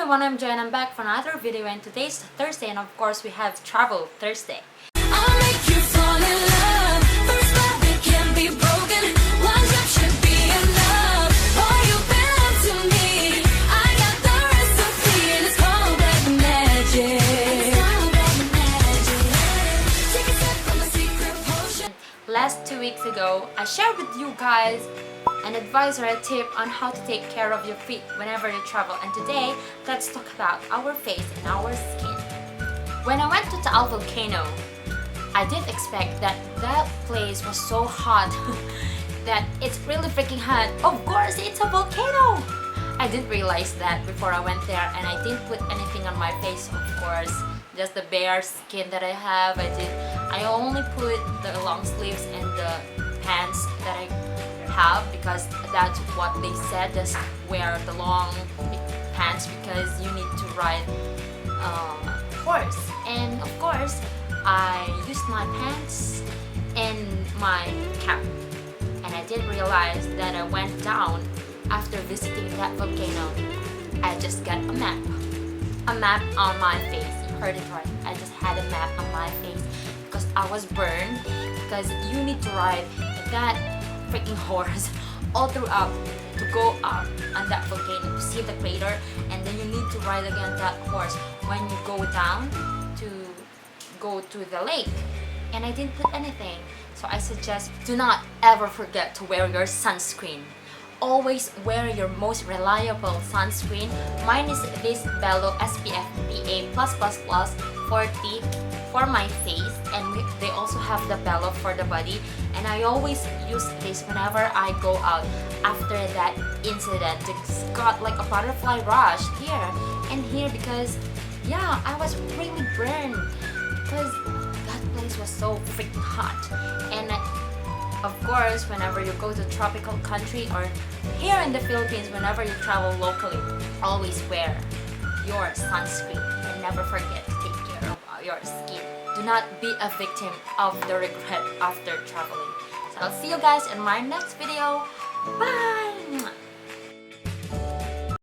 everyone, I'm Joy and I'm back for another video, and today's Thursday and of course we have Travel Thursday. I'll make you fall in love. First love, it can't be broken. One drop should be enough. Boy, you belong to me. I got the recipe and it's called black magic. Take a sip from a secret potion. Last 2 weeks ago, I shared with you guys an advice or a tip on how to take care of your feet whenever you travel, and today let's talk about our face and our skin. When I went to Taal volcano, I did expect that place was so hot that it's really freaking hot. Of course, it's a volcano! I didn't realize that before I went there, and I didn't put anything on my face, of course. Just the bare skin that I have. I only put the long sleeves and the pants that I have because that's what they said. Just wear the long pants because you need to ride horse. And of course, I used my pants and my cap, and I did realize that I went down after visiting that volcano. I just got a map on my face. You heard it right, I just had a map on my face because I was burned, because you need to ride that freaking horse all throughout to go up on that volcano to see the crater, and then you need to ride again that horse when you go down to go to the lake. And I didn't put anything, so I suggest do not ever forget to wear your sunscreen. Always wear your most reliable sunscreen. Mine is this BELO SPF PA+++ 40 for my face, and they also have the BELO for the body, and I always use this whenever I go out. After that incident, it's got like a butterfly rush here and here because yeah, I was really burned because that place was so freaking hot. And of course, whenever you go to tropical country or here in the Philippines, whenever you travel locally, always wear your sunscreen and never forget to take care of your skin. Do not be a victim of the regret after traveling. So I'll see you guys in my next video. Bye!